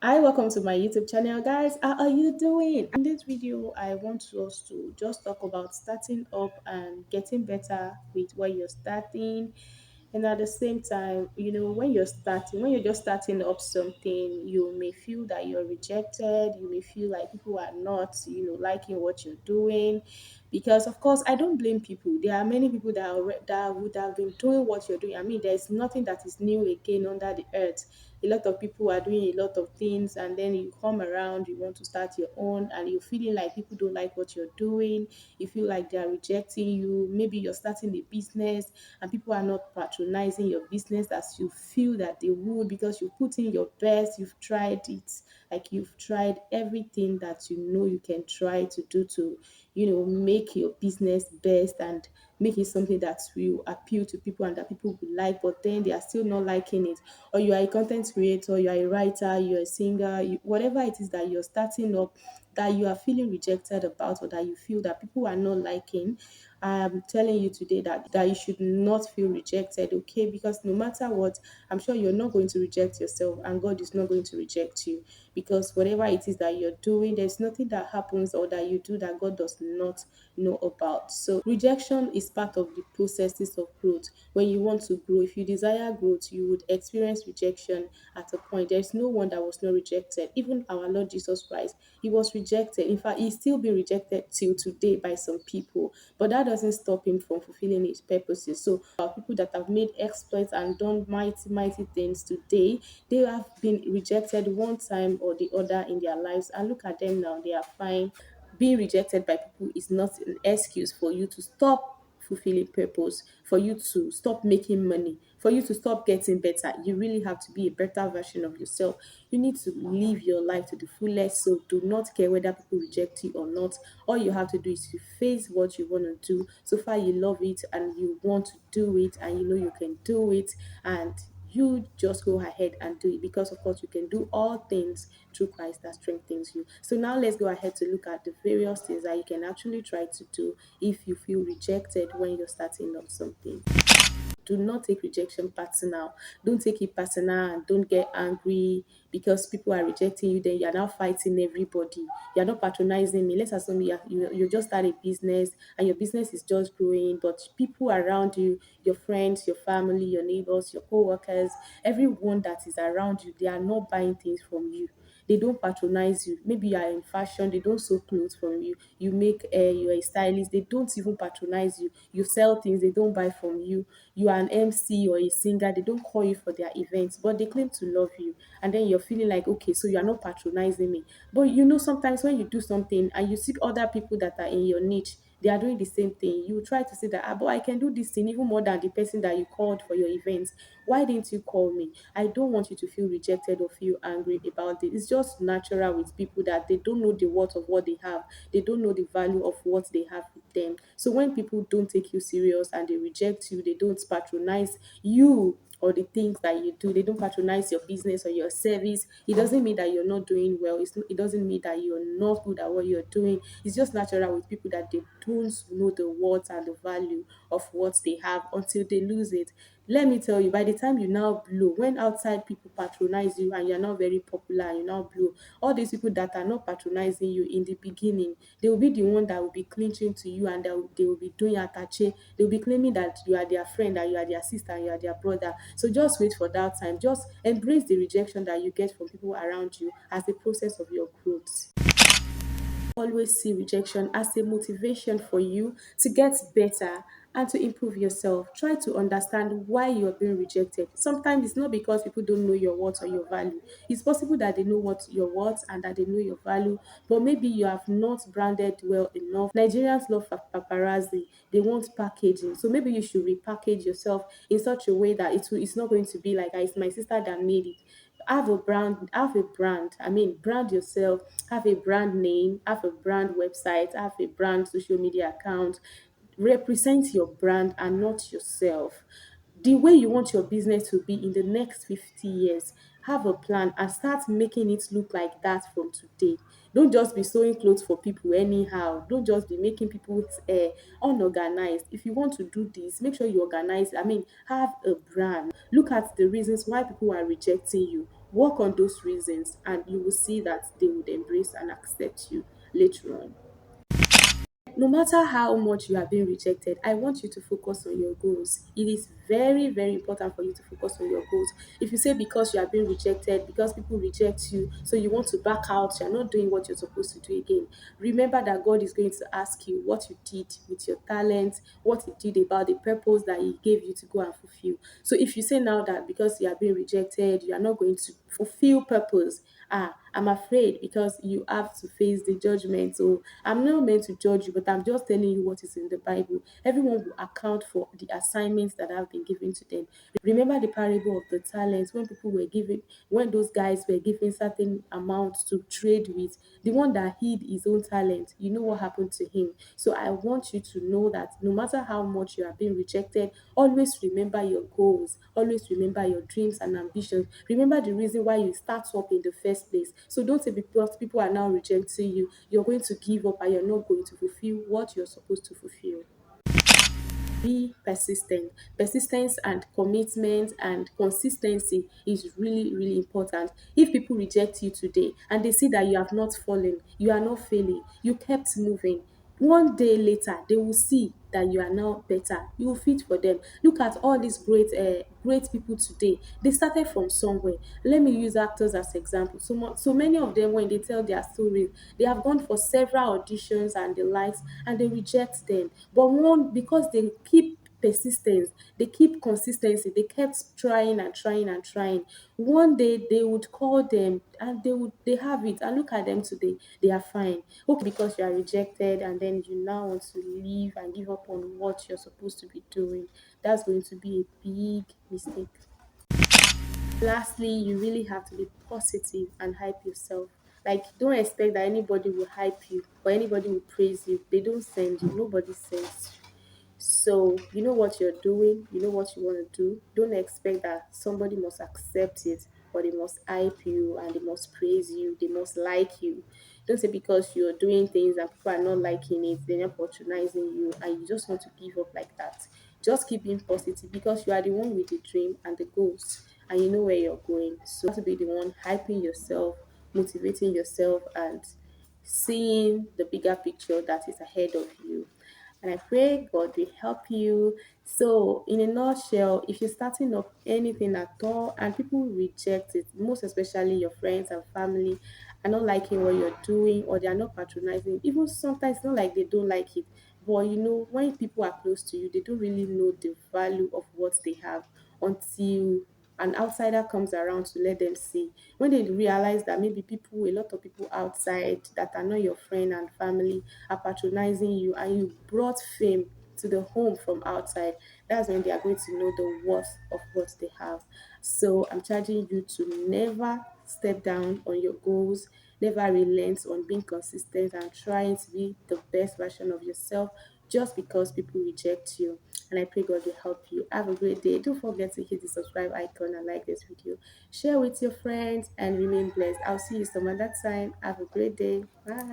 Hi, welcome to my YouTube channel, guys. How are you doing? In this video, I want us to just talk about starting up and getting better with what you're starting. And at the same time, when you're just starting up something, you may feel that you're rejected. You may feel like people are not, liking what you're doing. Because of course, I don't blame people. There are many people that would have been doing what you're doing. I mean, there's nothing that is new again under the earth. A lot of people are doing a lot of things, and then you come around, you want to start your own, and you're feeling like people don't like what you're doing. You feel like they are rejecting you. Maybe you're starting a business and people are not patronizing your business as you feel that they would, because you put in your best, you've tried it, like you've tried everything that you know you can try to do to, make your business best and make it something that will appeal to people and that people will like, but then they are still not liking it. Or you are a content creator, you are a writer, you're a singer, whatever it is that you're starting up, that you are feeling rejected about, or that you feel that people are not liking. I'm telling you today that you should not feel rejected, okay? Because no matter what, I'm sure you're not going to reject yourself, and God is not going to reject you, because whatever it is that you're doing, there's nothing that happens or that you do that God does not know about. So rejection is part of the processes of growth. When you want to grow, if you desire growth, you would experience rejection at a point. There's no one that was not rejected. Even our Lord Jesus Christ, he was rejected. In fact, he's still being rejected till today by some people, but that doesn't stop him from fulfilling his purposes. So our people that have made exploits and done mighty, mighty things today, they have been rejected one time or the other in their lives. And look at them now, they are fine. Being rejected by people is not an excuse for you to stop fulfilling purpose, for you to stop making money, for you to stop getting better. You really have to be a better version of yourself. You need to live your life to the fullest. So do not care whether people reject you or not. All you have to do is to face what you want to do. So far you love it and you want to do it, and you know you can do it, and you just go ahead and do it, because of course you can do all things through Christ that strengthens you. So now let's go ahead to look at the various things that you can actually try to do if you feel rejected when you're starting up something. Do not take rejection personal. Don't take it personal and don't get angry because people are rejecting you. Then you're now fighting everybody. You're not patronizing me. Let's assume you just start a business and your business is just growing, but people around you, your friends, your family, your neighbors, your co-workers, everyone that is around you, they are not buying things from you. They don't patronize you. Maybe you are in fashion, they don't sew clothes from you. You make you're a stylist, they don't even patronize you. You sell things, they don't buy from you. You are an MC or a singer, they don't call you for their events, but they claim to love you. And then you're feeling like, okay, so you are not patronizing me. But sometimes when you do something and you see other people that are in your niche, they are doing the same thing. You try to say that, but I can do this thing even more than the person that you called for your event. Why didn't you call me? I don't want you to feel rejected or feel angry about it. It's just natural with people that they don't know the worth of what they have. They don't know the value of what they have with them. So when people don't take you serious and they reject you, they don't patronize you or the things that you do, they don't patronize your business or your service, it doesn't mean that you're not doing well. It doesn't mean that you're not good at what you're doing. It's just natural with people that they don't know the worth and the value of what they have until they lose it. Let me tell you, by the time you now blow, when outside people patronize you and you're not very popular and you now blow, all these people that are not patronizing you in the beginning, they will be the one that will be clinching to you, and they will be doing attache. They will be claiming that you are their friend, that you are their sister, and you are their brother. So just wait for that time. Just embrace the rejection that you get from people around you as the process of your growth. Always see rejection as a motivation for you to get better and to improve yourself. Try to understand why you're being rejected. Sometimes it's not because people don't know your worth or your value. It's possible that they know what your worth and that they know your value, but maybe you have not branded well enough. Nigerians love paparazzi. They want packaging. So maybe you should repackage yourself in such a way that it's not going to be like, "Ah, it's my sister that made it." Have a brand, I mean, brand yourself, have a brand name, have a brand website, have a brand social media account. Represent your brand and not yourself. The way you want your business to be in the next 50 years, have a plan and start making it look like that from today. Don't just be sewing clothes for people anyhow. Don't just be making people unorganized. If you want to do this, make sure you organize. I mean, have a brand. Look at the reasons why people are rejecting you. Work on those reasons, and you will see that they would embrace and accept you later on. No matter how much you are being rejected, I want you to focus on your goals. It is very, very important for you to focus on your goals. If you say because you are being rejected, because people reject you, so you want to back out, you're not doing what you're supposed to do again. Remember that God is going to ask you what you did with your talent, what you did about the purpose that He gave you to go and fulfill. So if you say now that because you are being rejected, you are not going to fulfill purpose, I'm afraid because you have to face the judgment. So I'm not meant to judge you, but I'm just telling you what is in the Bible. Everyone will account for the assignments that have been given to them. Remember the parable of the talents when people were given, when those guys were given certain amounts to trade with, the one that hid his own talent, you know what happened to him. So I want you to know that no matter how much you are being rejected, always remember your goals, always remember your dreams and ambitions. Remember the reason why you start up in the first place. So don't say because people are now rejecting you, you're going to give up and you're not going to fulfill what you're supposed to fulfill. Be persistent. Persistence and commitment and consistency is really, really important. If people reject you today and they see that you have not fallen, you are not failing, you kept moving, one day later they will see that you are now better. You will fit for them. Look at all these great people today. They started from somewhere. Let me use actors as example. So many of them, when they tell their stories, they have gone for several auditions and the likes, and they reject them. But one, because they keep persistence, they keep consistency, they kept trying and trying and trying. One day they would call them and they have it, and look at them today, they are fine. Okay, because you are rejected and then you now want to leave and give up on what you're supposed to be doing, that's going to be a big mistake. Lastly, you really have to be positive and hype yourself. Like, don't expect that anybody will hype you or anybody will praise you. They don't send you, nobody sends you. So you know what you're doing, you know what you want to do. Don't expect that somebody must accept it or they must hype you and they must praise you, they must like you. Don't say because you're doing things and people are not liking it, they're not patronizing you, and you just want to give up like that. Just keep being positive because you are the one with the dream and the goals, and you know where you're going. So you have to be the one hyping yourself, motivating yourself, and seeing the bigger picture that is ahead of you. And I pray God will help you. So, in a nutshell, if you're starting up anything at all and people reject it, most especially your friends and family are not liking what you're doing or they are not patronizing, even sometimes it's not like they don't like it. But you know, when people are close to you, they don't really know the value of what they have until an outsider comes around to let them see. When they realize that maybe people, a lot of people outside that are not your friend and family are patronizing you and you brought fame to the home from outside, that's when they are going to know the worth of what they have. So I'm charging you to never step down on your goals, never relent on being consistent and trying to be the best version of yourself just because people reject you. And I pray God will help you. Have a great day. Don't forget to hit the subscribe icon and like this video. Share with your friends and remain blessed. I'll see you some other time. Have a great day. Bye.